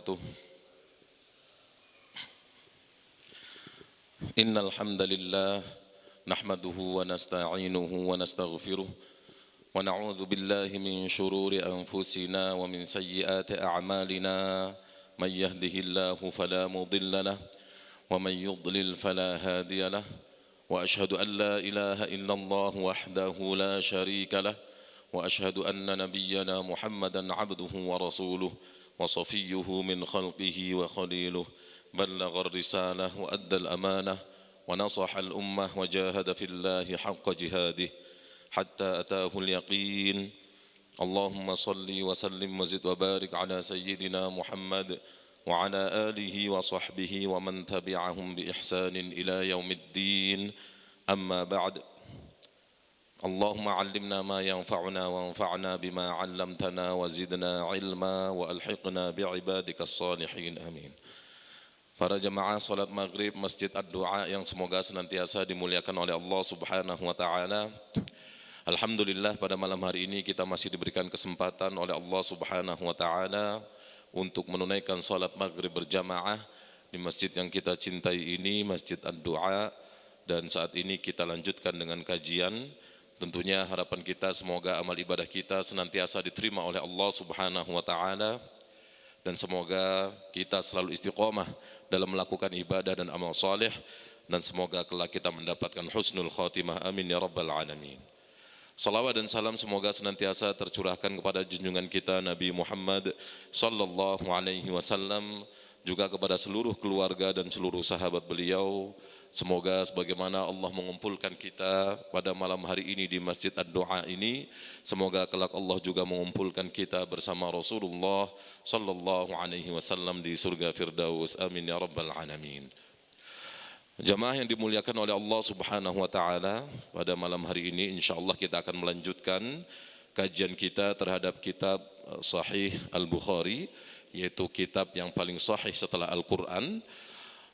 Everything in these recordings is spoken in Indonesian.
وبركاته. إن الحمد لله نحمده ونستعينه ونستغفره ونعوذ بالله من شرور أنفسنا ومن سيئات أعمالنا. من يهده الله فلا مضل له ومن يضلل فلا هادي له وأشهد أن لا إله إلا الله وحده لا شريك له وأشهد أن نبينا محمدا عبده ورسوله وصفيه من خلقه وخليله. بلغ الرسالة وأدى الأمانة ونصح الأمة وجاهد في الله حق جهاده حتى أتاه اليقين. اللهم صل وسلم وزد وبارك على سيدنا محمد وعلى آله وصحبه ومن تبعهم بإحسان إلى يوم الدين. أما بعد. اللهم علمنا ما ينفعنا وانفعنا بما علمتنا وزدنا علما وألحقنا بعبادك الصالحين. Amin. Para jemaah salat maghrib Masjid Ad-Du'a yang semoga senantiasa dimuliakan oleh Allah Subhanahu wa taala. Alhamdulillah pada malam hari ini kita masih diberikan kesempatan oleh Allah Subhanahu wa taala untuk menunaikan salat maghrib berjamaah di masjid yang kita cintai ini, Masjid Ad-Du'a, dan saat ini kita lanjutkan dengan kajian. Tentunya harapan kita semoga amal ibadah kita senantiasa diterima oleh Allah Subhanahu wa taala dan semoga kita selalu istiqomah dalam melakukan ibadah dan amal saleh dan semoga kelak kita mendapatkan husnul khatimah. Amin ya rabbal alamin. Salawat dan salam semoga senantiasa tercurahkan kepada junjungan kita Nabi Muhammad sallallahu alaihi wasallam, juga kepada seluruh keluarga dan seluruh sahabat beliau. Semoga sebagaimana Allah mengumpulkan kita pada malam hari ini di Masjid Ad-Du'a ini, semoga kelak Allah juga mengumpulkan kita bersama Rasulullah sallallahu alaihi wasallam di surga Firdaus. Amin ya rabbal alamin. Jamaah yang dimuliakan oleh Allah Subhanahu wa taala, pada malam hari ini insyaallah kita akan melanjutkan kajian kita terhadap kitab Sahih Al-Bukhari, yaitu kitab yang paling sahih setelah Al-Qur'an.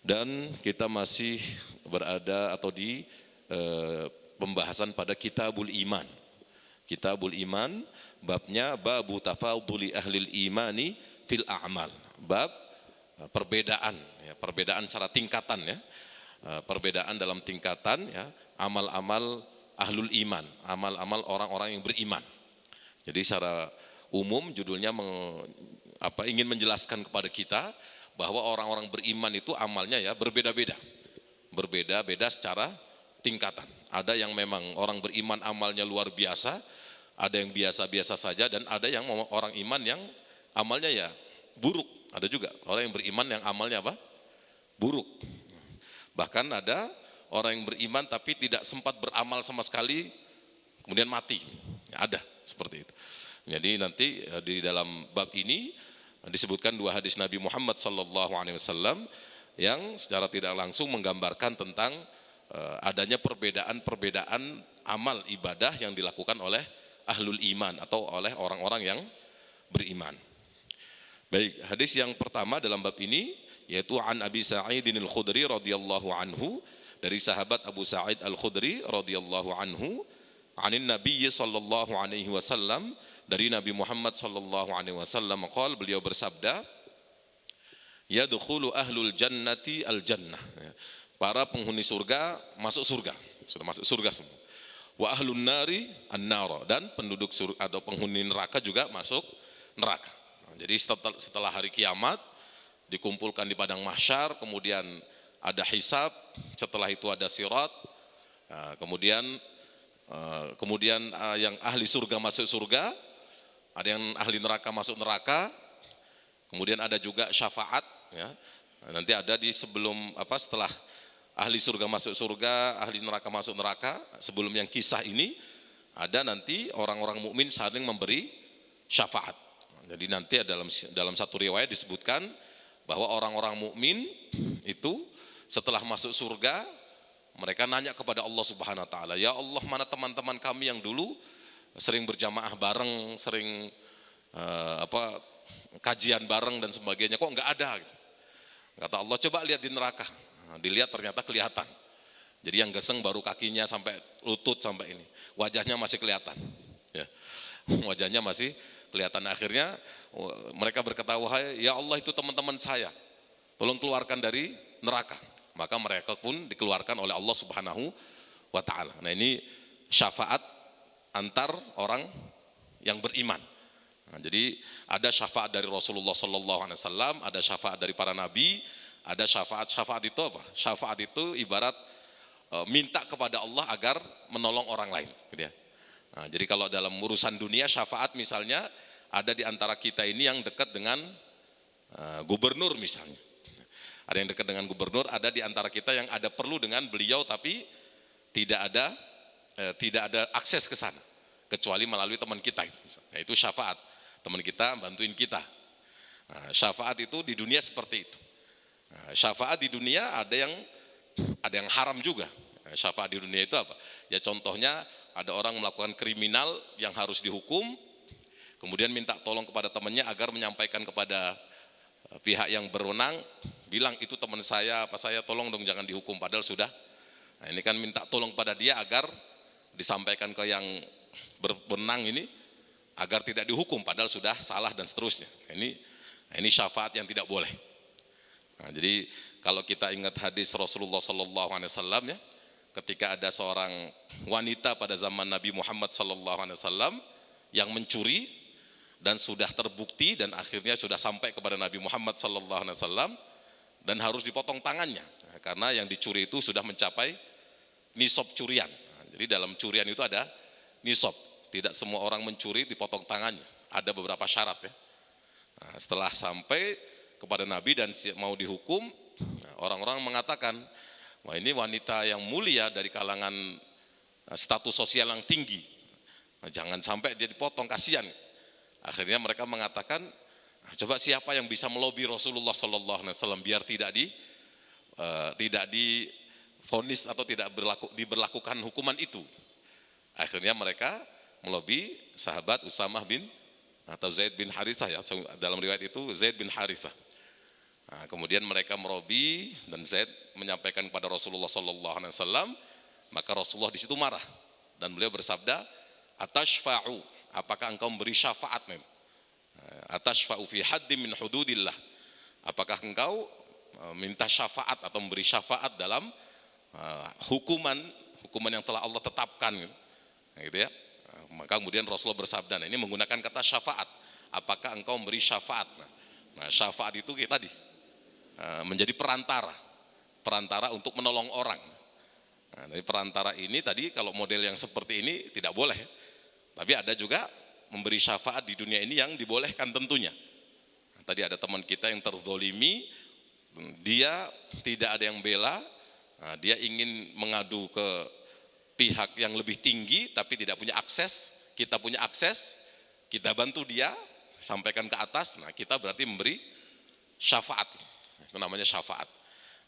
Dan kita masih berada atau di pembahasan pada Kitabul Iman. Kitabul Iman, babnya babu tafaduli ahlil imani fil a'mal. Bab perbedaan, ya, perbedaan secara tingkatan, ya. Perbedaan dalam tingkatan, ya, amal-amal ahlul iman, amal-amal orang-orang yang beriman. Jadi secara umum judulnya ingin menjelaskan kepada kita bahwa orang-orang beriman itu amalnya ya berbeda-beda. Berbeda-beda secara tingkatan. Ada yang memang orang beriman amalnya luar biasa, ada yang biasa-biasa saja, dan ada yang orang iman yang amalnya ya buruk. Ada juga orang yang beriman yang amalnya apa? Buruk. Bahkan ada orang yang beriman tapi tidak sempat beramal sama sekali, kemudian mati. Ya, ada seperti itu. Jadi nanti di dalam bab ini disebutkan dua hadis Nabi Muhammad sallallahu alaihi wasallam yang secara tidak langsung menggambarkan tentang adanya perbedaan-perbedaan amal ibadah yang dilakukan oleh ahlul iman atau oleh orang-orang yang beriman. Baik, hadis yang pertama dalam bab ini yaitu an Abi Sa'idin Al-Khudri radhiyallahu anhu, dari sahabat Abu Sa'id Al-Khudri radhiyallahu anhu, anin Nabi sallallahu alaihi wasallam, dari Nabi Muhammad sallallahu alaihi wasallam qala, beliau bersabda, yadkhulu ahlul jannati al jannah, para penghuni surga masuk surga, sudah masuk surga semua. Wa ahlun nari an-nar, dan penduduk surga atau penghuni neraka juga masuk neraka. Jadi setelah hari kiamat dikumpulkan di padang mahsyar, kemudian ada hisab, setelah itu ada sirat, kemudian yang ahli surga masuk surga, ada yang ahli neraka masuk neraka, kemudian ada juga syafaat, ya. Nanti ada di setelah ahli surga masuk surga, ahli neraka masuk neraka, sebelum yang kisah ini ada nanti orang-orang mukmin saling memberi syafaat. Jadi nanti dalam satu riwayat disebutkan bahwa orang-orang mukmin itu setelah masuk surga mereka nanya kepada Allah Subhanahu wa taala, ya Allah, mana teman-teman kami yang dulu sering berjamaah bareng, sering kajian bareng dan sebagainya, kok enggak ada gitu. Kata Allah, coba lihat di neraka. Nah, dilihat ternyata kelihatan. Jadi yang geseng baru kakinya sampai lutut sampai ini. Wajahnya masih kelihatan. Ya. Wajahnya masih Kelihatan akhirnya mereka berkata, wahai ya Allah itu teman-teman saya, tolong keluarkan dari neraka. Maka mereka pun dikeluarkan oleh Allah Subhanahu wa ta'ala. Nah ini syafaat antar orang yang beriman. Nah, jadi ada syafaat dari Rasulullah Sallallahu Alaihi Wasallam, ada syafaat dari para nabi, ada syafaat. Syafaat itu apa? Syafaat itu ibarat minta kepada Allah agar menolong orang lain. Gitu ya. Nah, jadi kalau dalam urusan dunia syafaat misalnya ada di antara kita ini yang dekat dengan gubernur misalnya. Ada yang dekat dengan gubernur, ada di antara kita yang ada perlu dengan beliau tapi tidak ada akses ke sana kecuali melalui teman kita itu. Nah, itu syafaat. Teman kita bantuin kita. Nah, syafaat itu di dunia seperti itu. Nah, syafaat di dunia ada yang haram juga. Nah, syafaat di dunia itu apa? Ya contohnya ada orang melakukan kriminal yang harus dihukum, kemudian minta tolong kepada temannya agar menyampaikan kepada pihak yang berwenang, bilang itu teman saya, apa saya tolong dong jangan dihukum, padahal sudah. Nah ini kan minta tolong pada dia agar disampaikan ke yang berwenang ini agar tidak dihukum, padahal sudah salah dan seterusnya. Ini syafaat yang tidak boleh. Nah, jadi kalau kita ingat hadis Rasulullah Sallallahu Alaihi Wasallam ya, ketika ada seorang wanita pada zaman Nabi Muhammad Sallallahu Alaihi Wasallam yang mencuri dan sudah terbukti dan akhirnya sudah sampai kepada Nabi Muhammad Sallallahu Alaihi Wasallam dan harus dipotong tangannya karena yang dicuri itu sudah mencapai nisab curian. Nah, jadi dalam curian itu ada nisab. Tidak semua orang mencuri dipotong tangannya. Ada beberapa syarat ya. Nah, setelah sampai kepada Nabi dan mau dihukum, orang-orang mengatakan, wah ini wanita yang mulia dari kalangan status sosial yang tinggi. Nah, jangan sampai dia dipotong, kasihan. Akhirnya mereka mengatakan, coba siapa yang bisa melobi Rasulullah Sallallahu Alaihi Wasallam biar tidak divonis atau tidak diberlakukan hukuman itu. Akhirnya mereka melobi sahabat Usamah bin atau Zaid bin Harithah ya, dalam riwayat itu Zaid bin Harithah. Nah, kemudian mereka melobi dan Zaid menyampaikan kepada Rasulullah Sallallahu Alaihi Wasallam, maka Rasulullah di situ marah dan beliau bersabda, atashfa'u, apakah engkau memberi syafaat? Atashfa'u fi haddim min hududillah, apakah engkau minta syafaat atau memberi syafaat dalam hukuman yang telah Allah tetapkan gitu ya. Maka kemudian Rasulullah bersabda, nah ini menggunakan kata syafaat, apakah engkau memberi syafaat? Nah syafaat itu kita tadi menjadi perantara untuk menolong orang. Nah, dari perantara ini tadi kalau model yang seperti ini tidak boleh ya. Tapi ada juga memberi syafaat di dunia ini yang dibolehkan tentunya. Nah, tadi ada teman kita yang terzolimi, dia tidak ada yang bela, nah, dia ingin mengadu ke pihak yang lebih tinggi tapi tidak punya akses, kita punya akses, kita bantu dia, sampaikan ke atas, nah kita berarti memberi syafaat, itu namanya syafaat.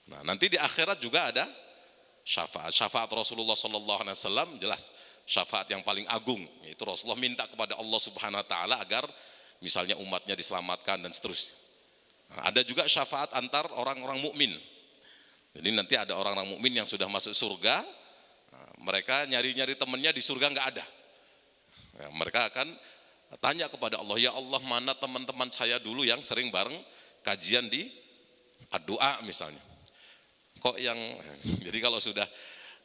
Nah nanti di akhirat juga ada syafaat Rasulullah Sallallahu Alaihi Wasallam, jelas syafaat yang paling agung, yaitu Rasulullah minta kepada Allah Subhanahu Wa Taala agar misalnya umatnya diselamatkan dan seterusnya. Nah, ada juga syafaat antar orang-orang mukmin. Jadi nanti ada orang-orang mukmin yang sudah masuk surga, mereka nyari-nyari temannya di surga nggak ada. Ya, mereka akan tanya kepada Allah, ya Allah mana teman-teman saya dulu yang sering bareng kajian di doa misalnya. Kok yang jadi kalau sudah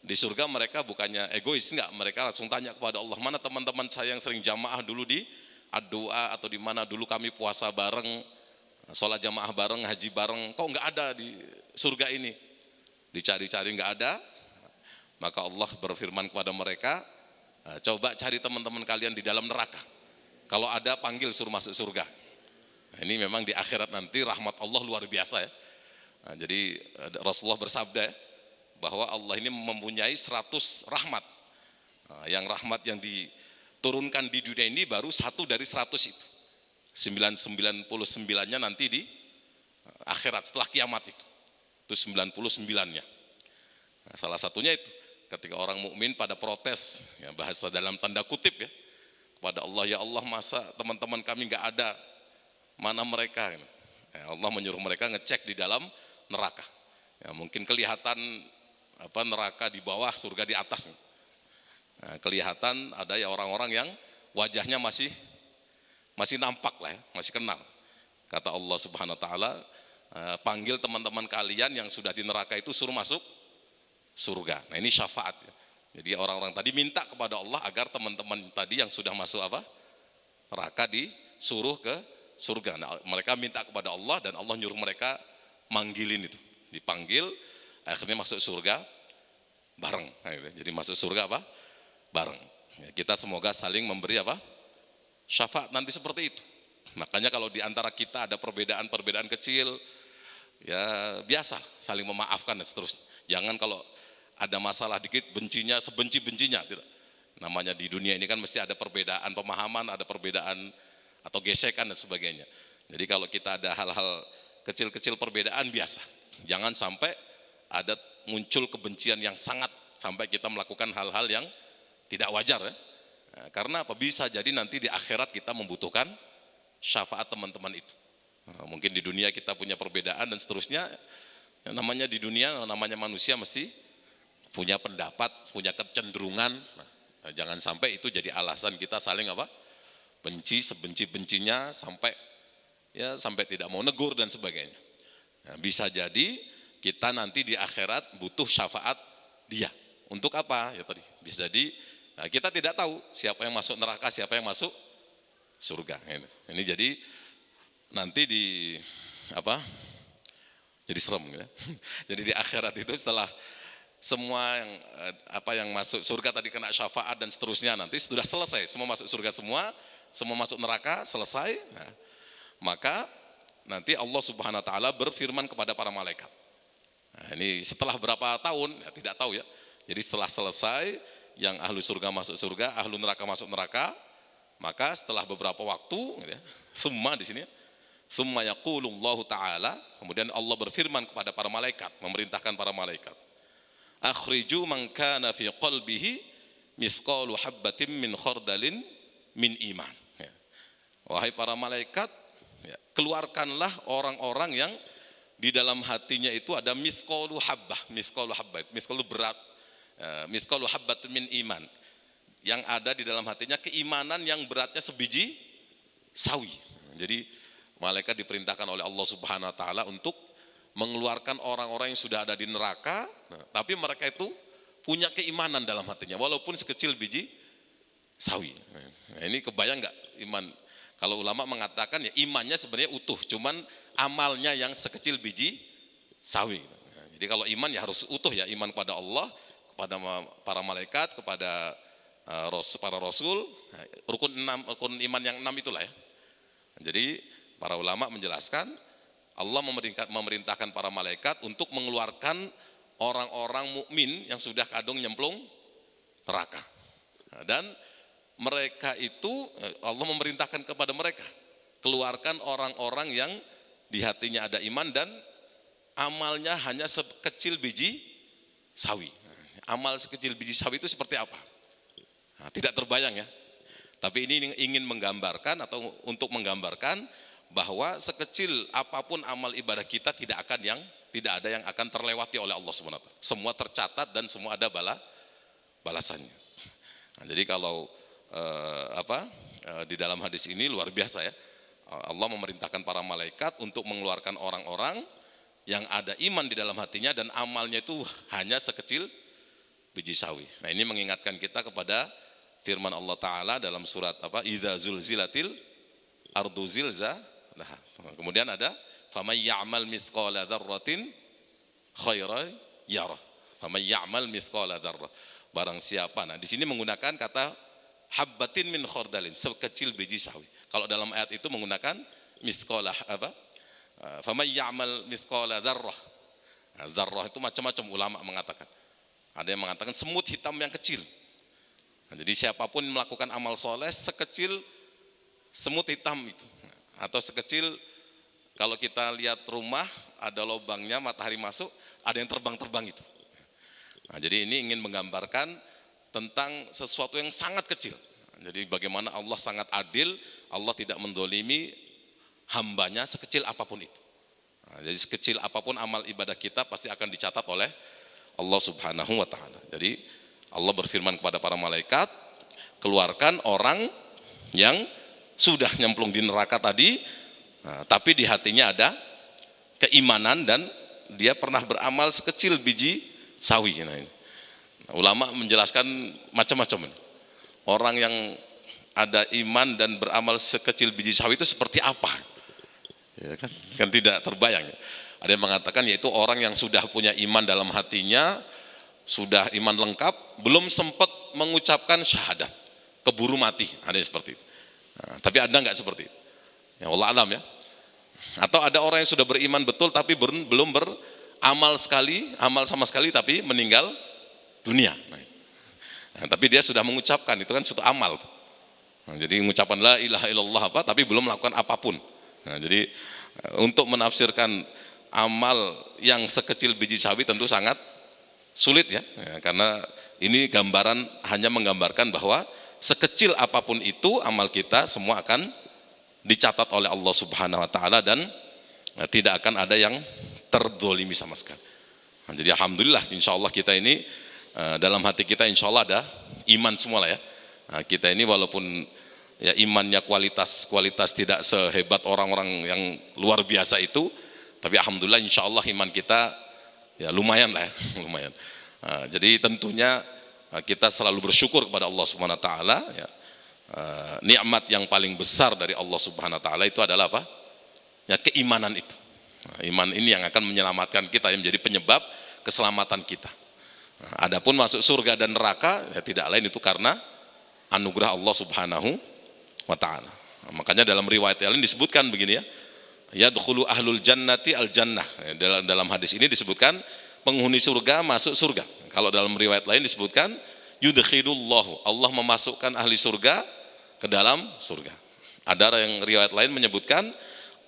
di surga mereka bukannya egois, enggak, mereka langsung tanya kepada Allah, mana teman-teman saya yang sering jamaah dulu di doa atau di mana dulu kami puasa bareng, sholat jamaah bareng, haji bareng, kok nggak ada di surga ini? Dicari-cari nggak ada. Maka Allah berfirman kepada mereka, coba cari teman-teman kalian di dalam neraka. Kalau ada panggil suruh masuk surga. Nah, ini memang di akhirat nanti rahmat Allah luar biasa ya. Nah, jadi Rasulullah bersabda ya, bahwa Allah ini mempunyai 100 rahmat. Nah, yang rahmat yang diturunkan di dunia ini baru 1 dari 100 itu. 99-nya nanti di akhirat setelah kiamat itu. Itu 99-nya. Nah, salah satunya itu ketika orang mukmin pada protes, ya bahasa dalam tanda kutip ya, kepada Allah, ya Allah masa teman-teman kami nggak ada, mana mereka? Ya, Allah menyuruh mereka ngecek di dalam neraka. Ya, mungkin kelihatan neraka di bawah, surga di atas. Nah, kelihatan ada ya orang-orang yang wajahnya masih masih nampak lah ya, masih kenal. Kata Allah Subhanahu wa taala, panggil teman-teman kalian yang sudah di neraka itu suruh masuk surga. Nah, ini syafaat ya. Jadi orang-orang tadi minta kepada Allah agar teman-teman tadi yang sudah masuk apa? Neraka disuruh ke surga. Nah, mereka minta kepada Allah dan Allah nyuruh mereka manggilin itu. Dipanggil, akhirnya masuk surga bareng. Nah, jadi masuk surga apa? Bareng. Ya, kita semoga saling memberi apa? Syafaat nanti seperti itu. Makanya kalau di antara kita ada perbedaan-perbedaan kecil, ya biasa saling memaafkan dan seterusnya. Jangan kalau ada masalah dikit bencinya sebenci-bencinya, tidak. Namanya di dunia ini kan mesti ada perbedaan pemahaman, ada perbedaan atau gesekan dan sebagainya. Jadi kalau kita ada hal-hal kecil-kecil perbedaan biasa. Jangan sampai ada muncul kebencian yang sangat sampai kita melakukan hal-hal yang tidak wajar ya. Nah, karena apa? Bisa jadi nanti di akhirat kita membutuhkan syafaat teman-teman itu. Nah, mungkin di dunia kita punya perbedaan dan seterusnya. Yang namanya di dunia, namanya manusia mesti punya pendapat, punya kecenderungan. Nah, jangan sampai itu jadi alasan kita saling apa? Benci sebenci-bencinya sampai tidak mau negur dan sebagainya. Nah, bisa jadi kita nanti di akhirat butuh syafaat dia. Untuk apa? Ya tadi bisa jadi kita tidak tahu siapa yang masuk neraka, siapa yang masuk surga. Ini jadi nanti di apa? Jadi serem ya. Jadi di akhirat itu setelah semua yang masuk surga tadi kena syafaat dan seterusnya, nanti sudah selesai, semua masuk surga semua masuk neraka selesai. Nah, maka nanti Allah Subhanahu wa taala berfirman kepada para malaikat. Nah, ini setelah berapa tahun? Ya, tidak tahu ya. Jadi setelah selesai yang ahlu surga masuk surga, ahlu neraka masuk neraka, maka setelah beberapa waktu ya, semua di sini summa yaqulullahu ta'ala, kemudian Allah berfirman kepada para malaikat, memerintahkan para malaikat, akhriju man kana fi qalbihi mithqalu habbatin min khardalin min iman. Ya. Wahai para malaikat, ya, keluarkanlah orang-orang yang di dalam hatinya itu ada mithqalu habbah, mithqalu berat, mithqalu habbatin min iman, yang ada di dalam hatinya keimanan yang beratnya sebiji sawi. Jadi malaikat diperintahkan oleh Allah Subhanahu wa taala untuk mengeluarkan orang-orang yang sudah ada di neraka, tapi mereka itu punya keimanan dalam hatinya walaupun sekecil biji sawi. Nah, ini kebayang enggak iman? Kalau ulama mengatakan ya imannya sebenarnya utuh, cuman amalnya yang sekecil biji sawi. Nah, jadi kalau iman ya harus utuh ya, iman kepada Allah, kepada para malaikat, kepada para rasul, rukun iman yang 6 itulah ya. Jadi para ulama menjelaskan Allah memerintahkan para malaikat untuk mengeluarkan orang-orang mukmin yang sudah kadung nyemplung neraka. Dan mereka itu Allah memerintahkan kepada mereka, keluarkan orang-orang yang di hatinya ada iman dan amalnya hanya sekecil biji sawi. Amal sekecil biji sawi itu seperti apa? Nah, tidak terbayang ya. Tapi ini ingin menggambarkan atau untuk menggambarkan bahwa sekecil apapun amal ibadah kita tidak ada yang akan terlewati oleh Allah SWT. Semua tercatat dan semua ada balasannya. Nah, jadi kalau di dalam hadis ini luar biasa ya. Allah memerintahkan para malaikat untuk mengeluarkan orang-orang yang ada iman di dalam hatinya dan amalnya itu hanya sekecil biji sawi. Nah, ini mengingatkan kita kepada firman Allah Ta'ala dalam surat Idza zulzilatil ardu zilzalaha. Nah, kemudian ada faman ya'mal mithqala dzarratin khairan yarah. Faman ya'mal mithqala dzarrah. Barang siapa. Nah, di sini menggunakan kata habbatin min khardalin, sekecil biji sawi. Kalau dalam ayat itu menggunakan mithqala faman ya'mal mithqala dzarrah. Nah, dzarrah itu macam-macam ulama mengatakan. Ada yang mengatakan semut hitam yang kecil. Nah, jadi siapapun melakukan amal soleh sekecil semut hitam itu, atau sekecil kalau kita lihat rumah ada lubangnya matahari masuk, ada yang terbang-terbang itu. Nah, jadi ini ingin menggambarkan tentang sesuatu yang sangat kecil. Jadi bagaimana Allah sangat adil, Allah tidak mendolimi hambanya sekecil apapun itu. Nah, jadi sekecil apapun amal ibadah kita pasti akan dicatat oleh Allah Subhanahu wa taala. Jadi Allah berfirman kepada para malaikat, keluarkan orang yang sudah nyemplung di neraka tadi, tapi di hatinya ada keimanan dan dia pernah beramal sekecil biji sawi. Nah, ini. Ulama menjelaskan macam-macam. Orang yang ada iman dan beramal sekecil biji sawi itu seperti apa? Ya kan tidak terbayang. Ada yang mengatakan yaitu orang yang sudah punya iman dalam hatinya, sudah iman lengkap, belum sempat mengucapkan syahadat, keburu mati. Ada yang seperti itu. Nah, tapi ada nggak seperti itu? Ya Allah alam ya. Atau ada orang yang sudah beriman betul tapi belum beramal sekali, amal sama sekali tapi meninggal dunia. Nah, tapi dia sudah mengucapkan, itu kan suatu amal. Nah, jadi mengucapkan la ilaha illallah tapi belum melakukan apapun. Nah, jadi untuk menafsirkan amal yang sekecil biji sawi tentu sangat sulit ya, karena ini gambaran hanya menggambarkan bahwa sekecil apapun itu amal kita semua akan dicatat oleh Allah Subhanahu wa taala dan tidak akan ada yang terzolimi sama sekali. Nah, jadi alhamdulillah insyaallah kita ini dalam hati kita insyaallah ada iman semua lah ya. Nah, kita ini walaupun ya imannya kualitas tidak sehebat orang-orang yang luar biasa itu, tapi alhamdulillah insyaallah iman kita ya lumayan lah ya, lumayan. Jadi tentunya kita selalu bersyukur kepada Allah Subhanahu wa taala ya. Nikmat yang paling besar dari Allah Subhanahu wa taala itu adalah apa? Ya keimanan itu. Iman ini yang akan menyelamatkan kita, yang menjadi penyebab keselamatan kita. Adapun masuk surga dan neraka ya tidak lain itu karena anugerah Allah Subhanahu wa taala. Makanya dalam riwayat lain disebutkan begini ya. Yadkhulu ahlul jannati al jannah. Dalam hadis ini disebutkan penghuni surga masuk surga. Kalau dalam riwayat lain disebutkan yudkhilullahu, Allah memasukkan ahli surga ke dalam surga. Ada yang riwayat lain menyebutkan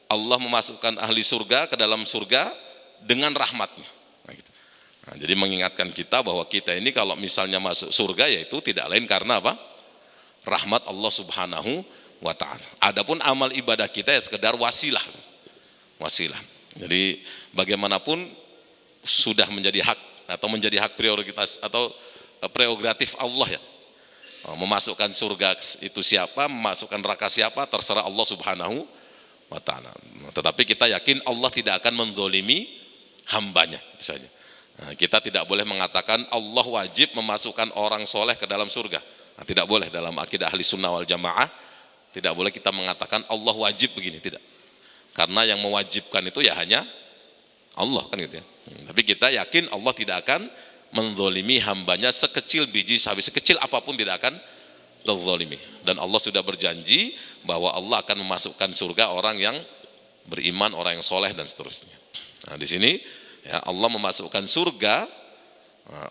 Allah memasukkan ahli surga ke dalam surga dengan rahmatnya. Nah, gitu. Nah, jadi mengingatkan kita bahwa kita ini kalau misalnya masuk surga yaitu tidak lain karena apa? Rahmat Allah Subhanahu wa taala. Adapun amal ibadah kita ya sekedar wasilah. Wasilah. Jadi bagaimanapun sudah menjadi hak atau menjadi hak prioritas atau prerogatif Allah ya. Memasukkan surga itu siapa, memasukkan neraka siapa terserah Allah Subhanahu wa taala. Tetapi kita yakin Allah tidak akan menzolimi hambanya, itu saja. Nah, kita tidak boleh mengatakan Allah wajib memasukkan orang soleh ke dalam surga. Nah, tidak boleh dalam akidah ahli sunnah wal jamaah, tidak boleh kita mengatakan Allah wajib begini, tidak. Karena yang mewajibkan itu ya hanya Allah kan gitu ya. Tapi kita yakin Allah tidak akan menzolimi hambanya sekecil biji sawi, sekecil apapun tidak akan terzolimi. Dan Allah sudah berjanji bahwa Allah akan memasukkan surga orang yang beriman, orang yang soleh dan seterusnya. Nah di sini ya, Allah memasukkan surga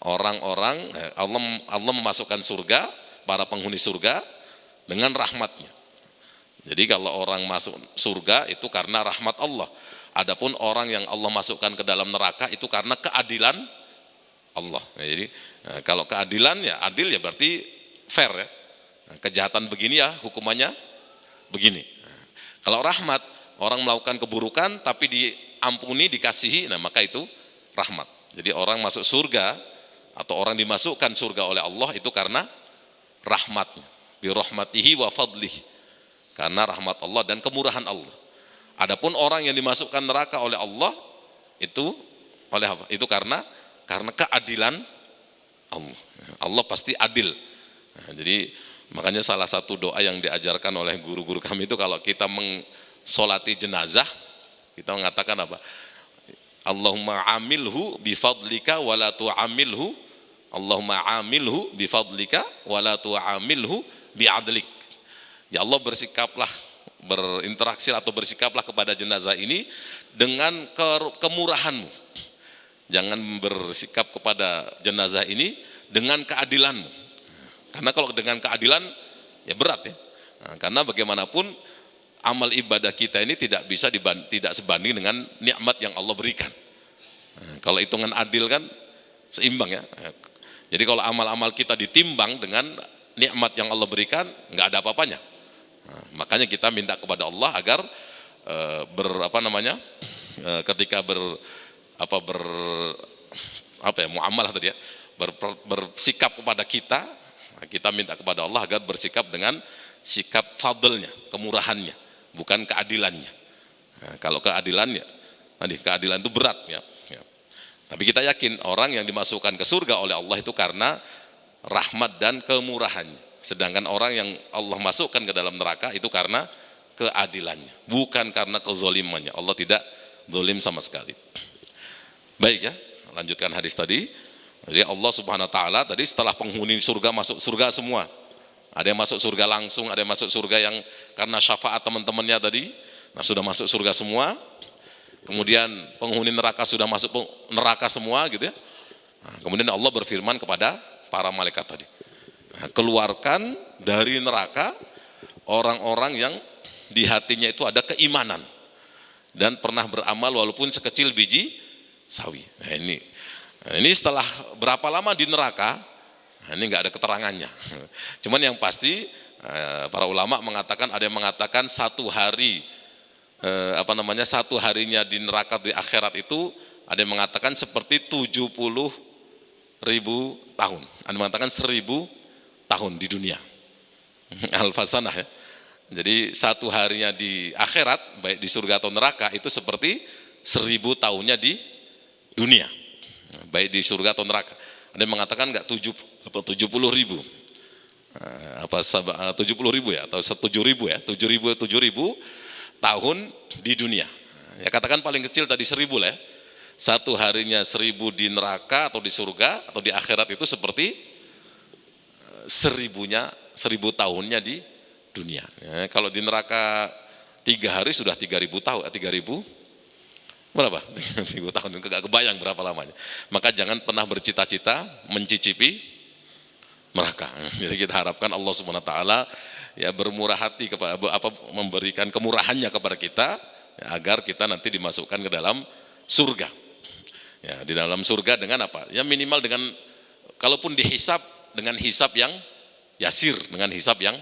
orang-orang, Allah memasukkan surga para penghuni surga dengan rahmatnya. Jadi kalau orang masuk surga itu karena rahmat Allah. Adapun orang yang Allah masukkan ke dalam neraka itu karena keadilan Allah. Nah, jadi kalau keadilan ya adil ya berarti fair ya. Kejahatan begini ya hukumannya begini. Kalau rahmat, orang melakukan keburukan tapi diampuni, dikasihi, nah maka itu rahmat. Jadi orang masuk surga atau orang dimasukkan surga oleh Allah itu karena rahmatnya. Bi rahmatihi wa fadlihi. Karena rahmat Allah dan kemurahan Allah. Adapun orang yang dimasukkan neraka oleh Allah itu oleh apa? Itu karena keadilan Allah. Allah pasti adil. Nah, jadi makanya salah satu doa yang diajarkan oleh guru-guru kami itu kalau kita mensolati jenazah, kita mengatakan apa? Allahumma amilhu bifadlika wa la tu'amilhu. Allahumma amilhu bifadlika wa la tu'amilhu bi'adlik. Ya Allah bersikaplah, berinteraksi atau bersikaplah kepada jenazah ini dengan kemurahanmu. Jangan bersikap kepada jenazah ini dengan keadilanmu. Karena kalau dengan keadilan ya berat ya. Nah, karena bagaimanapun amal ibadah kita ini tidak bisa tidak sebanding dengan nikmat yang Allah berikan. Nah, kalau hitungan adil kan seimbang ya. Jadi kalau amal-amal kita ditimbang dengan nikmat yang Allah berikan, nggak ada apa-apanya. Nah, makanya kita minta kepada Allah agar ketika muamalah tadi ya, bersikap kepada kita Nah, kita minta kepada Allah agar bersikap dengan sikap fadlnya, kemurahannya, bukan keadilannya. Nah, kalau keadilannya, tadi keadilan itu berat ya. Tapi kita yakin orang yang dimasukkan ke surga oleh Allah itu karena rahmat dan kemurahannya. Sedangkan orang yang Allah masukkan ke dalam neraka itu karena keadilannya, bukan karena kezalimannya. Allah tidak zalim sama sekali. Baik ya, lanjutkan hadis tadi. Jadi Allah Subhanahu wa taala tadi setelah penghuni surga masuk surga semua. Ada yang masuk surga langsung, ada yang masuk surga yang karena syafaat teman-temannya tadi. Nah, sudah masuk surga semua. Kemudian penghuni neraka sudah masuk neraka semua gitu ya. Nah, kemudian Allah berfirman kepada para malaikat tadi. Nah, keluarkan dari neraka orang-orang yang di hatinya itu ada keimanan dan pernah beramal walaupun sekecil biji sawi. Nah, ini setelah berapa lama di neraka? Nah, ini nggak ada keterangannya. Cuman yang pasti para ulama mengatakan, ada yang mengatakan satu harinya di neraka di akhirat itu, ada yang mengatakan seperti 70.000 tahun, ada yang mengatakan 1.000 tahun di dunia. Al-Fasanah ya. Jadi satu harinya di akhirat, baik di surga atau neraka, itu seperti 1.000 tahunnya di dunia, baik di surga atau neraka. Ada yang mengatakan enggak 70.000, 70.000 ya, atau 7.000 ya, 7.000 tahun di dunia. Ya katakan paling kecil tadi 1.000 lah ya. Satu harinya 1.000 di neraka atau di surga atau di akhirat itu seperti 1.000 tahunnya di dunia. Ya, kalau di neraka 3 hari sudah 3.000 tahun, 3.000 berapa? 3.000 tahun, enggak kebayang berapa lamanya. Maka jangan pernah bercita-cita mencicipi neraka. Jadi kita harapkan Allah Subhanahu wa taala ya bermurah hati kepada memberikan kemurahannya kepada kita ya, agar kita nanti dimasukkan ke dalam surga. Ya, di dalam surga dengan apa? Ya minimal dengan, kalaupun dihisab dengan hisab yang yasir, dengan hisab yang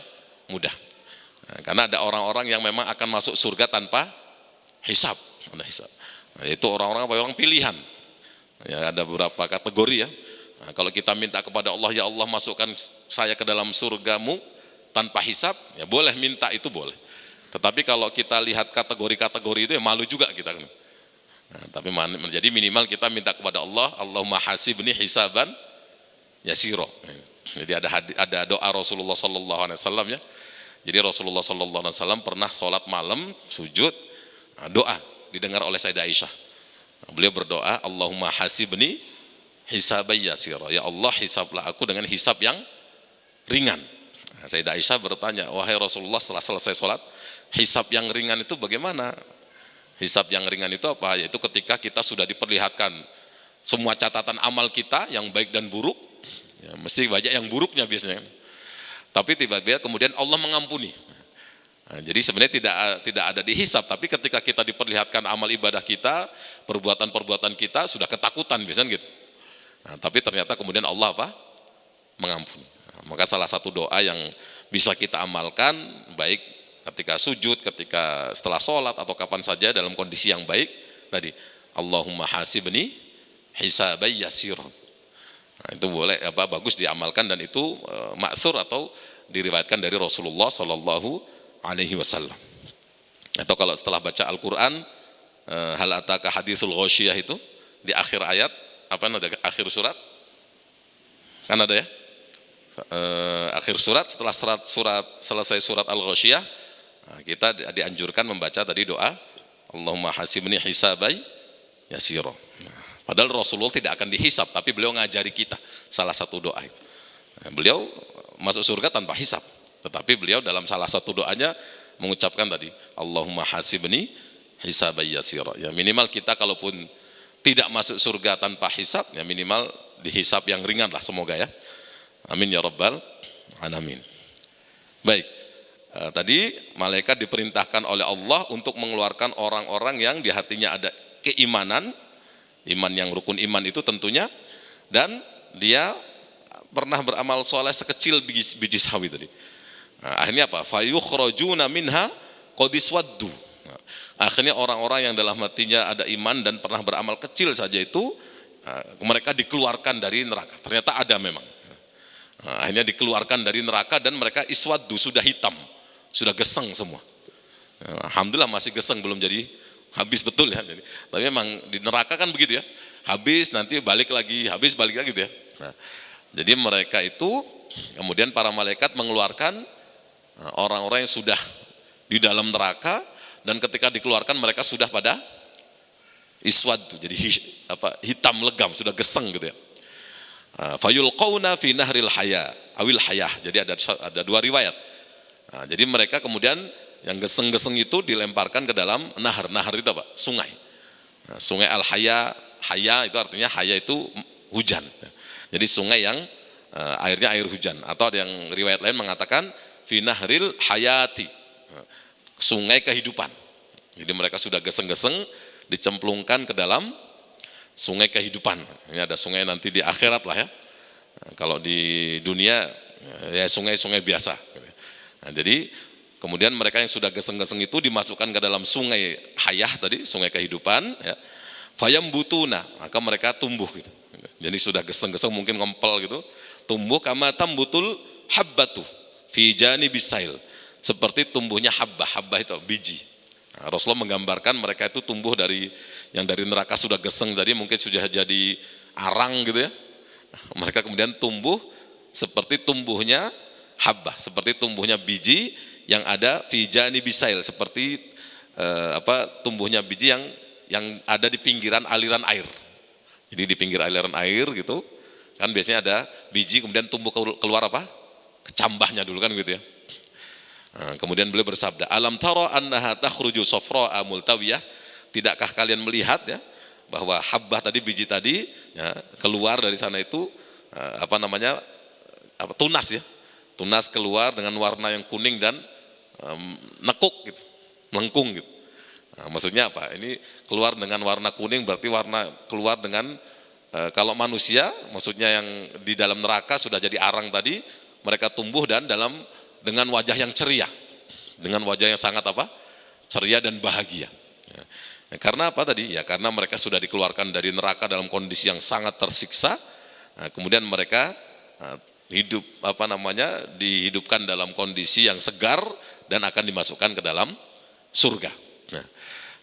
mudah. Nah, karena ada orang-orang yang memang akan masuk surga tanpa hisab. Nah, itu orang-orang pilihan. Ya, ada beberapa kategori ya. Nah, kalau kita minta kepada Allah, ya Allah masukkan saya ke dalam surgamu tanpa hisab, ya boleh minta, itu boleh. Tetapi kalau kita lihat kategori-kategori itu ya malu juga kita. Nah, tapi menjadi minimal kita minta kepada Allah, Allahumma hasibni hisaban yasiro. Jadi ada doa Rasulullah sallallahu alaihi wasallam ya. Jadi Rasulullah sallallahu alaihi wasallam pernah sholat malam sujud, doa didengar oleh Sayyidah Aisyah. Beliau berdoa, Allahumma hasibni hisaban yasiro. Ya Allah, hisablah aku dengan hisab yang ringan. Sayyidah Aisyah bertanya, wahai Rasulullah, setelah selesai sholat, hisab yang ringan itu bagaimana? Hisab yang ringan itu apa? Yaitu ketika kita sudah diperlihatkan semua catatan amal kita yang baik dan buruk, ya, mesti banyak yang buruknya biasanya. Tapi tiba-tiba kemudian Allah mengampuni. Nah, jadi sebenarnya tidak ada dihisab, tapi ketika kita diperlihatkan amal ibadah kita, perbuatan-perbuatan kita sudah ketakutan biasanya gitu. Nah, tapi ternyata kemudian Allah apa? Mengampuni. Maka salah satu doa yang bisa kita amalkan, baik ketika sujud, ketika setelah sholat, atau kapan saja dalam kondisi yang baik, tadi, Allahumma hasibni hisaban yasira. Nah, itu boleh, bagus diamalkan, dan itu ma'tsur atau diriwayatkan dari Rasulullah Sallallahu Alaihi Wasallam. Atau kalau setelah baca Al-Quran, hal ataka hadithul ghasyiyah itu, di akhir ayat, ada akhir surat? Kan ada ya? Akhir surat, setelah selesai surat Al-Ghasyiyah, kita dianjurkan membaca tadi doa Allahumma hasibni hisabai yasiro. Padahal Rasulullah tidak akan dihisab, tapi beliau ngajari kita salah satu doa itu. Beliau masuk surga tanpa hisab, tetapi beliau dalam salah satu doanya mengucapkan tadi Allahumma hasibni hisabai yasiro. Ya minimal kita kalaupun tidak masuk surga tanpa hisab, ya minimal dihisab yang ringan lah, semoga ya. Amin ya rabbal alamin. Baik, tadi malaikat diperintahkan oleh Allah untuk mengeluarkan orang-orang yang di hatinya ada keimanan, iman yang rukun iman itu tentunya, dan dia pernah beramal soleh sekecil biji sawi tadi. Nah, akhirnya apa? Fayukhrajuna minha qadiswaddu. Nah, akhirnya orang-orang yang dalam hatinya ada iman dan pernah beramal kecil saja itu, mereka dikeluarkan dari neraka. Ternyata ada memang. Nah, akhirnya dikeluarkan dari neraka dan mereka iswaddu, sudah hitam, sudah geseng semua. Nah, alhamdulillah masih geseng, belum jadi habis betul ya. Jadi, tapi memang di neraka kan begitu ya, habis nanti balik lagi, habis balik lagi gitu ya. Nah, jadi mereka itu kemudian para malaikat mengeluarkan orang-orang yang sudah di dalam neraka, dan ketika dikeluarkan mereka sudah pada iswad, jadi hitam legam, sudah geseng gitu ya. Fayulqauna fi nahril haya awil hayah. Jadi ada dua riwayat. Nah, jadi mereka kemudian yang geseng-geseng itu dilemparkan ke dalam nahar. Nahar itu apa? Sungai. Nah, sungai al-haya, haya itu artinya haya itu hujan. Jadi sungai yang airnya air hujan, atau ada yang riwayat lain mengatakan fi nahril hayati. Sungai kehidupan. Jadi mereka sudah geseng-geseng dicemplungkan ke dalam sungai kehidupan. Ini ada sungai nanti di akhirat lah ya. Nah, kalau di dunia ya sungai-sungai biasa. Nah, jadi kemudian mereka yang sudah geseng-geseng itu dimasukkan ke dalam sungai hayah tadi, sungai kehidupan ya. Fayambutuna, maka mereka tumbuh gitu. Jadi sudah geseng-geseng mungkin ngempel gitu, tumbuh kama tambutul habbatu fi janibis sail. Seperti tumbuhnya habbah, habbah itu biji. Nah, Rasulullah menggambarkan mereka itu tumbuh dari yang dari neraka sudah geseng tadi, mungkin sudah jadi arang gitu ya. Mereka kemudian tumbuh seperti tumbuhnya habbah, seperti tumbuhnya biji yang ada fi janibis sail, seperti tumbuhnya biji yang ada di pinggiran aliran air. Jadi di pinggir aliran air gitu, kan biasanya ada biji kemudian tumbuh keluar apa? Kecambahnya dulu kan gitu ya. Nah, kemudian beliau bersabda, alam tara annaha takhruju safra'a multawiyah, tidakkah kalian melihat ya bahwa habbah tadi, biji tadi ya, keluar dari sana itu tunas ya. Tunas keluar dengan warna yang kuning dan nekuk gitu, melengkung gitu. Nah, maksudnya apa? Ini keluar dengan warna kuning berarti warna keluar dengan kalau manusia maksudnya yang di dalam neraka sudah jadi arang tadi, mereka tumbuh dan dengan wajah yang ceria, dengan wajah yang sangat ceria dan bahagia. Ya, karena apa tadi? Ya karena mereka sudah dikeluarkan dari neraka dalam kondisi yang sangat tersiksa. Nah, kemudian mereka hidup dihidupkan dalam kondisi yang segar dan akan dimasukkan ke dalam surga.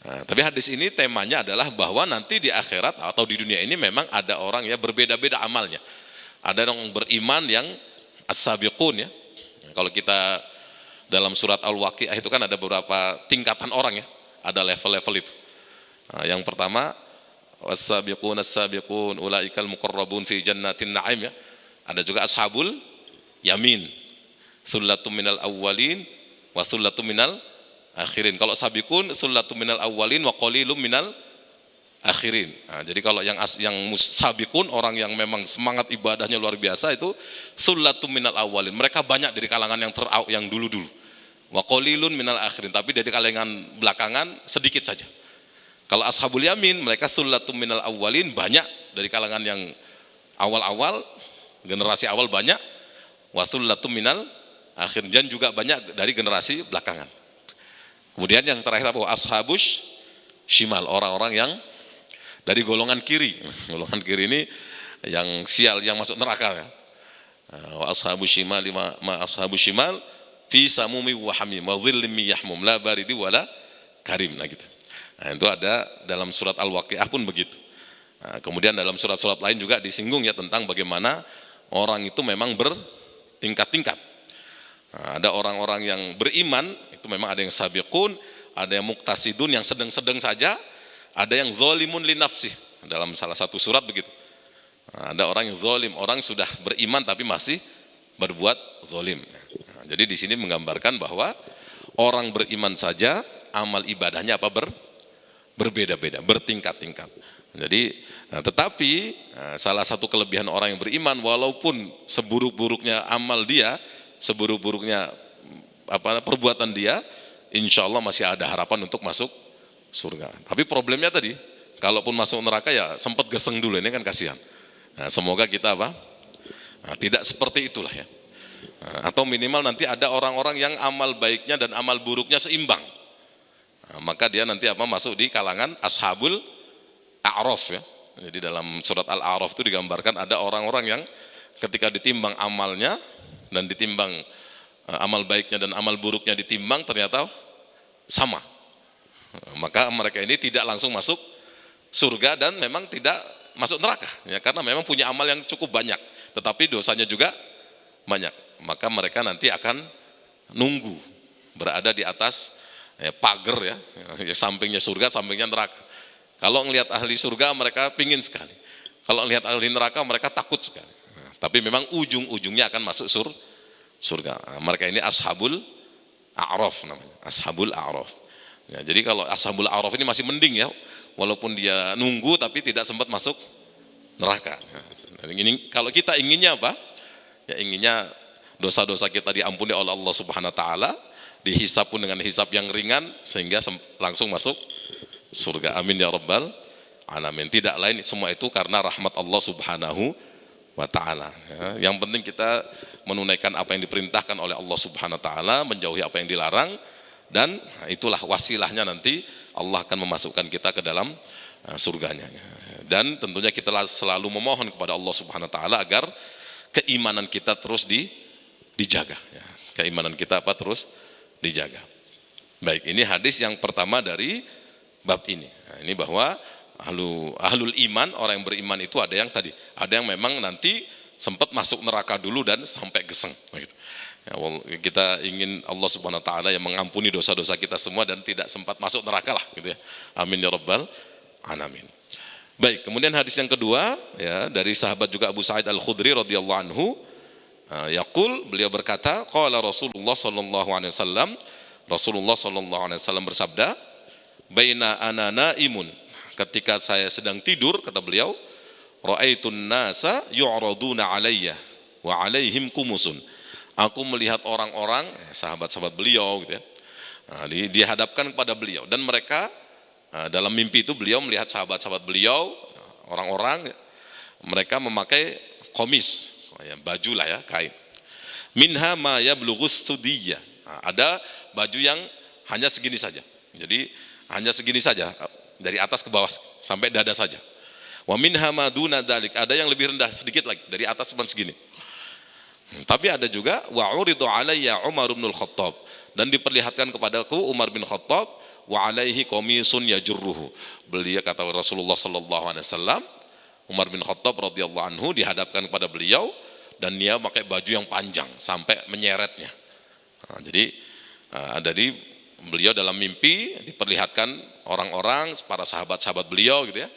Nah, tapi hadis ini temanya adalah bahwa nanti di akhirat atau di dunia ini memang ada orang ya berbeda-beda amalnya. Ada orang beriman yang as-sabiqun ya. Kalau kita dalam surat Al-Waqiah itu kan ada beberapa tingkatan orang ya, ada level-level itu. Nah, yang pertama was-sabiqun as-sabiqun ulaikal muqarrabun fi jannatin na'im ya. Ada juga ashabul yamin, sullatum minal awwalin wa sullatum minal akhirin. Kalau sabiqun sullatum minal awwalin wa qalilum minal akhirin. Nah, jadi kalau yang sabiqun, orang yang memang semangat ibadahnya luar biasa, itu sullatum minal awwalin. Mereka banyak dari kalangan yang dulu-dulu. Wa qalilun minal akhirin, tapi dari kalangan belakangan sedikit saja. Kalau ashabul yamin, mereka sullatum minal awwalin, banyak dari kalangan yang awal-awal, generasi awal banyak. Wa sullatum minal akhirin, dan juga banyak dari generasi belakangan. Kemudian yang terakhir apa? Ashabus shimal, orang-orang yang dari golongan kiri. Golongan kiri ini yang sial, yang masuk neraka ya. Wa ashabus shimal ma ashabus shimal fi samumi wa hamim wa dhillim yahmum la baridi wala karim. Nah gitu. Nah, itu ada dalam surat Al-Waqiah pun begitu. Nah, kemudian dalam surat-surat lain juga disinggung ya tentang bagaimana orang itu memang bertingkat-tingkat. Nah, ada orang-orang yang beriman itu memang ada yang sabiqun, ada yang muqtasidun yang sedang-sedang saja, ada yang zalimun li nafsih. Dalam salah satu surat begitu. Nah, ada orang yang zalim, orang sudah beriman tapi masih berbuat zalim. Nah, jadi di sini menggambarkan bahwa orang beriman saja amal ibadahnya berbeda-beda, bertingkat-tingkat. Jadi tetapi salah satu kelebihan orang yang beriman, walaupun seburuk-buruknya amal dia, seburuk-buruknya perbuatan dia, insya Allah masih ada harapan untuk masuk surga. Tapi problemnya tadi, kalaupun masuk neraka ya sempat geseng dulu, ini kan kasihan. Nah, semoga kita tidak seperti itulah ya. Atau minimal nanti ada orang-orang yang amal baiknya dan amal buruknya seimbang. Nah, maka dia nanti masuk di kalangan ashabul a'raf ya. Jadi dalam surat Al-A'raf itu digambarkan ada orang-orang yang ketika ditimbang amalnya dan ditimbang amal baiknya dan amal buruknya ditimbang ternyata sama. Maka mereka ini tidak langsung masuk surga dan memang tidak masuk neraka ya, karena memang punya amal yang cukup banyak tetapi dosanya juga banyak. Maka mereka nanti akan nunggu berada di atas pagar ya, sampingnya surga, sampingnya neraka. Kalau ngelihat ahli surga mereka pingin sekali. Kalau ngelihat ahli neraka mereka takut sekali. Tapi memang ujung-ujungnya akan masuk surga. Mereka ini ashabul a'raf namanya, ashabul a'raf. Ya, jadi kalau ashabul a'raf ini masih mending ya, walaupun dia nunggu tapi tidak sempat masuk neraka. Ini kalau kita inginnya apa? Ya inginnya dosa-dosa kita diampuni oleh Allah Subhanahu wa taala, dihisab pun dengan hisab yang ringan sehingga langsung masuk surga. Amin ya rabbal alamin. Tidak lain semua itu karena rahmat Allah Subhanahu wa taala. Ya, yang penting kita menunaikan apa yang diperintahkan oleh Allah Subhanahu wa taala, menjauhi apa yang dilarang, dan itulah wasilahnya nanti Allah akan memasukkan kita ke dalam surganya. Dan tentunya kita selalu memohon kepada Allah Subhanahu wa taala agar keimanan kita terus dijaga ya. Keimanan kita terus dijaga. Baik, ini hadis yang pertama dari bab ini. Nah, ini bahwa ahlul iman, orang yang beriman itu ada yang tadi, ada yang memang nanti sempat masuk neraka dulu dan sampai geseng gitu. Ya, kita ingin Allah Subhanahu wa taala yang mengampuni dosa-dosa kita semua dan tidak sempat masuk neraka lah gitu ya. Amin ya rabbal alamin. Baik, kemudian hadis yang kedua ya dari sahabat juga Abu Sa'id Al-Khudri radhiyallahu anhu, yaqul, beliau berkata, qala Rasulullah sallallahu alaihi wasallam, Rasulullah sallallahu alaihi wasallam bersabda, baina ana naimun, ketika saya sedang tidur, kata beliau, ra'aitun nasa yu'raduna alayya wa alaihim kumusun. Aku melihat orang-orang, sahabat-sahabat beliau gitu ya, dihadapkan kepada beliau dan mereka dalam mimpi itu beliau melihat sahabat-sahabat beliau, orang-orang mereka memakai komis, baju lah ya, kain. Minha ma yablughus sudiyya. Ada baju yang hanya segini saja. Jadi hanya segini saja, dari atas ke bawah sampai dada saja. Wa minha ma duna dzalik, ada yang lebih rendah sedikit lagi, dari atas cuma segini. Tapi ada juga wa uridu alayya Umar bin Khattab, dan diperlihatkan kepadaku Umar bin Khattab, wa alaihi qamisun yajurruhu. Beliau, kata Rasulullah sallallahu alaihi wasallam, Umar bin Khattab radhiyallahu anhu dihadapkan kepada beliau dan dia pakai baju yang panjang sampai menyeretnya. Jadi beliau dalam mimpi diperlihatkan orang-orang, para sahabat-sahabat beliau gitu ya.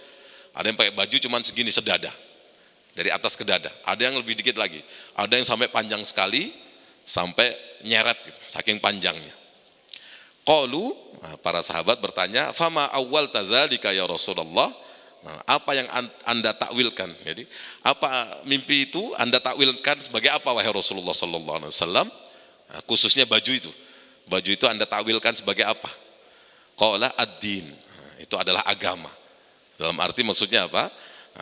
Ada yang pakai baju cuman segini sedada, dari atas ke dada. Ada yang lebih dikit lagi. Ada yang sampai panjang sekali, sampai nyeret gitu, saking panjangnya. Qalu, para sahabat bertanya, fama awwal tazalika ya Rasulullah. Apa yang Anda takwilkan? Jadi, apa mimpi itu Anda takwilkan sebagai apa wahai Rasulullah sallallahu alaihi wasallam? Khususnya baju itu. Baju itu Anda takwilkan sebagai apa? Qala ad-din. Itu adalah agama. Dalam arti maksudnya apa?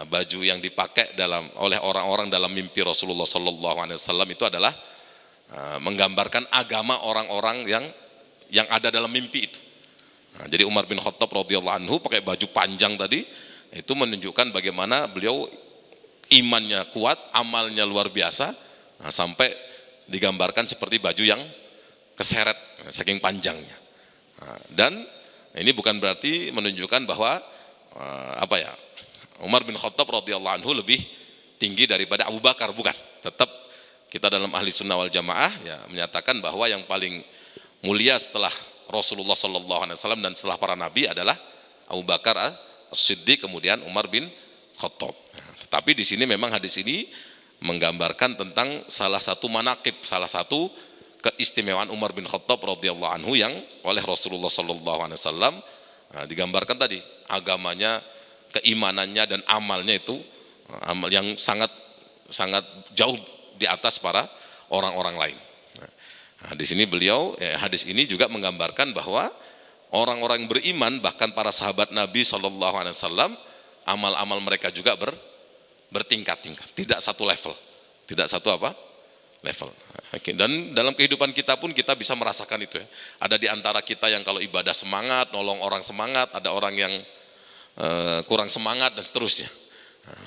Baju yang dipakai oleh orang-orang dalam mimpi Rasulullah sallallahu alaihi wasallam itu adalah menggambarkan agama orang-orang yang ada dalam mimpi itu. Jadi Umar bin Khattab radhiyallahu anhu pakai baju panjang tadi, itu menunjukkan bagaimana beliau imannya kuat, amalnya luar biasa, sampai digambarkan seperti baju yang keseret saking panjangnya. Dan ini bukan berarti menunjukkan bahwa Umar bin Khattab radhiyallahu anhu lebih tinggi daripada Abu Bakar, bukan. Tetap kita dalam ahli sunnah wal jamaah ya menyatakan bahwa yang paling mulia setelah Rasulullah sallallahu alaihi wasallam dan setelah para nabi adalah Abu Bakar As-Siddiq, kemudian Umar bin Khattab. Tetapi di sini memang hadis ini menggambarkan tentang salah satu manaqib, salah satu keistimewaan Umar bin Khattab radhiyallahu anhu yang oleh Rasulullah sallallahu alaihi wasallam digambarkan tadi, agamanya, keimanannya dan amalnya itu amal yang sangat jauh di atas para orang-orang lain. Di sini hadis ini juga menggambarkan bahwa orang-orang yang beriman, bahkan para sahabat Nabi sallallahu alaihi wasallam, amal-amal mereka juga bertingkat-tingkat, tidak satu level, tidak satu level. Dan dalam kehidupan kita pun kita bisa merasakan itu ya. Ada di antara kita yang kalau ibadah semangat, nolong orang semangat, ada orang yang kurang semangat dan seterusnya.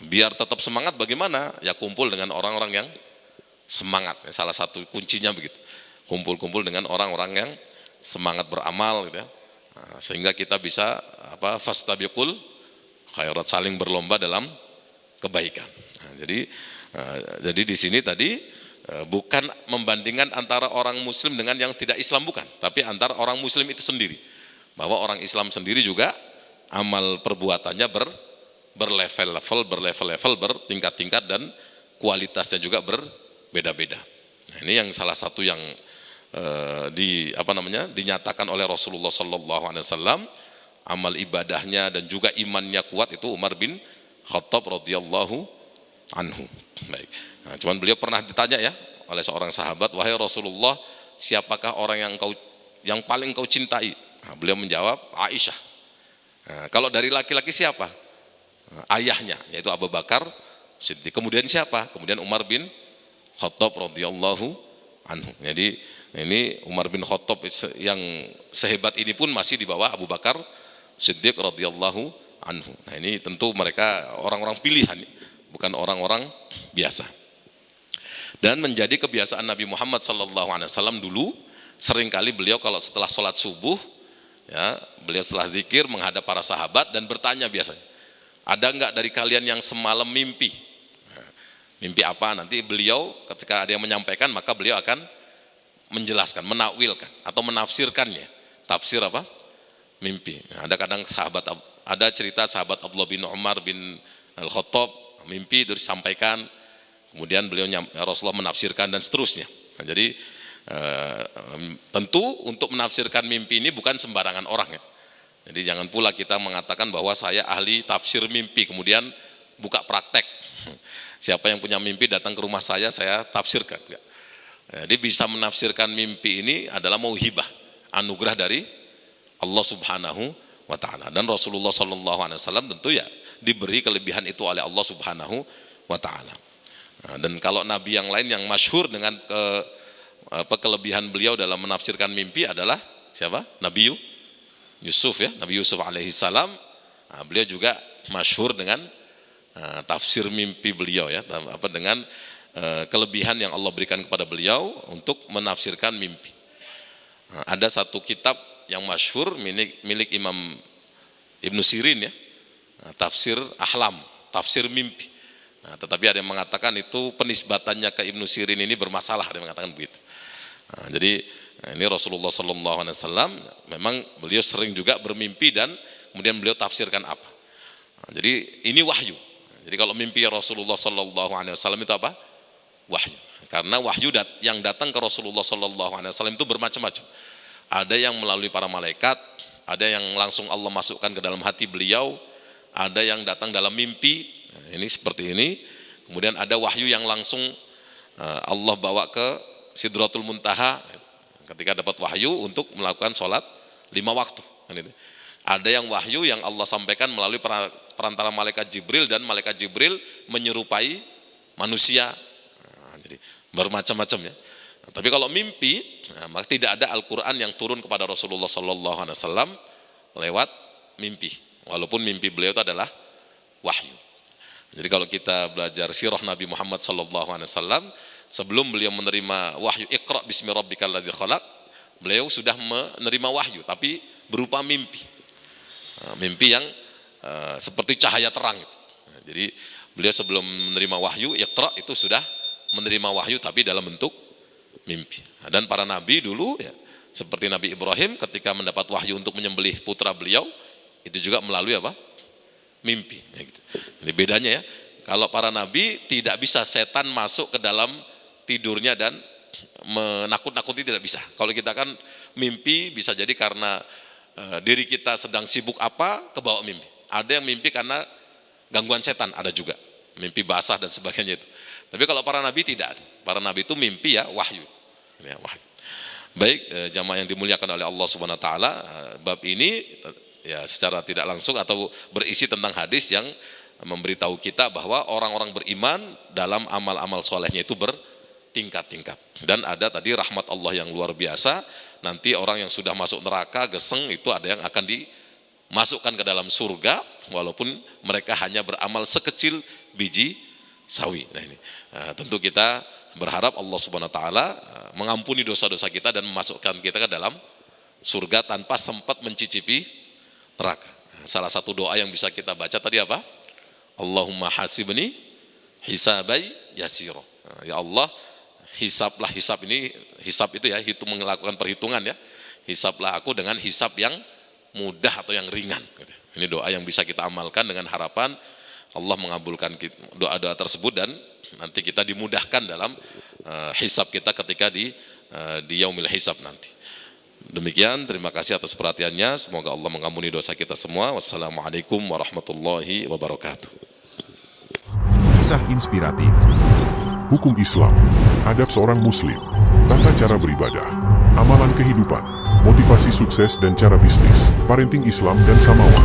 biar tetap semangat bagaimana? Ya kumpul dengan orang-orang yang semangat. Salah satu kuncinya begitu. Kumpul-kumpul dengan orang-orang yang semangat beramal gitu ya. Nah, sehingga kita bisa fastabiqul khairat, saling berlomba dalam kebaikan. Nah, jadi di sini tadi bukan membandingkan antara orang muslim dengan yang tidak Islam, bukan, tapi antara orang muslim itu sendiri. Bahwa orang Islam sendiri juga amal perbuatannya berlevel-level, bertingkat-tingkat, dan kualitasnya juga berbeda-beda. Nah, ini yang salah satu yang dinyatakan oleh Rasulullah SAW, amal ibadahnya dan juga imannya kuat itu Umar bin Khattab radhiyallahu anhu. Baik. Nah, cuman beliau pernah ditanya ya oleh seorang sahabat, wahai Rasulullah, siapakah orang yang paling kau cintai? Nah, beliau menjawab, Aisyah. Nah, kalau dari laki-laki siapa? Nah, ayahnya, yaitu Abu Bakar Siddiq. Kemudian siapa? Kemudian Umar bin Khattab radhiyallahu anhu. Jadi ini Umar bin Khattab yang sehebat ini pun masih di bawah Abu Bakar Siddiq radhiyallahu anhu. Nah, ini tentu mereka orang-orang pilihan, bukan orang-orang biasa. Dan menjadi kebiasaan Nabi Muhammad SAW dulu, seringkali beliau kalau setelah sholat subuh, ya, beliau setelah zikir menghadap para sahabat dan bertanya biasanya, ada enggak dari kalian yang semalam mimpi? Nah, mimpi apa? Nanti beliau ketika ada yang menyampaikan, maka beliau akan menjelaskan, menakwilkan atau menafsirkannya. Tafsir apa? Mimpi. Nah, ada kadang ada cerita sahabat Abdullah bin Umar bin Al-Khattab, mimpi itu disampaikan, kemudian Rasulullah menafsirkan dan seterusnya. Nah, jadi tentu untuk menafsirkan mimpi ini bukan sembarangan orang ya. Jadi jangan pula kita mengatakan bahwa saya ahli tafsir mimpi, kemudian buka praktek. Siapa yang punya mimpi datang ke rumah saya tafsirkan. Enggak. Jadi bisa menafsirkan mimpi ini adalah mauhibah, anugerah dari Allah Subhanahu wa taala. Dan Rasulullah SAW tentu ya diberi kelebihan itu oleh Allah Subhanahu wa taala. Nah, dan kalau nabi yang lain yang masyhur dengan kelebihan beliau dalam menafsirkan mimpi adalah siapa? Nabi Yusuf ya, Nabi Yusuf alaihi salam. Nah, beliau juga masyhur dengan tafsir mimpi beliau ya, dengan kelebihan yang Allah berikan kepada beliau untuk menafsirkan mimpi. Nah, ada satu kitab yang masyhur milik Imam Ibnu Sirin ya, tafsir ahlam, tafsir mimpi. Nah, tetapi ada yang mengatakan itu penisbatannya ke Ibnu Sirin ini bermasalah, ada yang mengatakan begitu. Nah, jadi ini Rasulullah SAW memang beliau sering juga bermimpi dan kemudian beliau tafsirkan apa. Nah, jadi ini wahyu. Jadi kalau mimpi Rasulullah SAW itu apa? Wahyu. Karena wahyu yang datang ke Rasulullah SAW itu bermacam-macam. Ada yang melalui para malaikat, ada yang langsung Allah masukkan ke dalam hati beliau, ada yang datang dalam mimpi. Nah, ini seperti ini. Kemudian ada wahyu yang langsung Allah bawa ke Sidratul Muntaha ketika dapat wahyu untuk melakukan sholat 5 waktu. Ada yang wahyu yang Allah sampaikan melalui perantara malaikat Jibril, dan malaikat Jibril menyerupai manusia. Nah, jadi bermacam-macam ya. Nah, tapi kalau mimpi, maka tidak ada Al-Quran yang turun kepada Rasulullah SAW lewat mimpi. Walaupun mimpi beliau itu adalah wahyu. Jadi kalau kita belajar sirah Nabi Muhammad SAW, sebelum beliau menerima wahyu Iqra bismi rabbikal ladzi khalaq, beliau sudah menerima wahyu tapi berupa mimpi. Mimpi yang seperti cahaya terang itu. Jadi beliau sebelum menerima wahyu Iqra itu sudah menerima wahyu tapi dalam bentuk mimpi. Dan para nabi dulu ya, seperti Nabi Ibrahim ketika mendapat wahyu untuk menyembelih putra beliau, itu juga melalui apa? Mimpi. Ya gitu. Jadi bedanya ya, kalau para nabi tidak bisa setan masuk ke dalam tidurnya dan menakut-nakuti, tidak bisa. Kalau kita kan mimpi bisa jadi karena diri kita sedang sibuk apa, kebawa mimpi. Ada yang mimpi karena gangguan setan, ada juga. Mimpi basah dan sebagainya itu. Tapi kalau para nabi tidak ada. Para nabi itu mimpi ya wahyu. Ya, wahyu. Baik, jamaah yang dimuliakan oleh Allah Subhanahu wa taala, bab ini ya secara tidak langsung atau berisi tentang hadis yang memberitahu kita bahwa orang-orang beriman dalam amal-amal solehnya itu bertingkat-tingkat. Dan ada tadi rahmat Allah yang luar biasa, nanti orang yang sudah masuk neraka geseng itu ada yang akan masukkan ke dalam surga walaupun mereka hanya beramal sekecil biji sawi. Nah ini tentu kita berharap Allah Subhanahu wa taala mengampuni dosa-dosa kita dan memasukkan kita ke dalam surga tanpa sempat mencicipi neraka. Salah satu doa yang bisa kita baca tadi apa? Allahumma hasibni hisabai yasiro. Ya Allah, hisablah, hisab ini, hisab itu ya, melakukan perhitungan ya. Hisablah aku dengan hisab yang mudah atau yang ringan. Ini doa yang bisa kita amalkan dengan harapan Allah mengabulkan doa-doa tersebut dan nanti kita dimudahkan dalam hisab kita ketika di yaumil hisab nanti. Demikian, terima kasih atas perhatiannya. Semoga Allah mengampuni dosa kita semua. Wassalamualaikum warahmatullahi wabarakatuh. Kisah inspiratif, hukum Islam, adab seorang muslim, tata cara beribadah, amalan kehidupan, motivasi sukses dan cara bisnis, parenting Islam dan Samawa.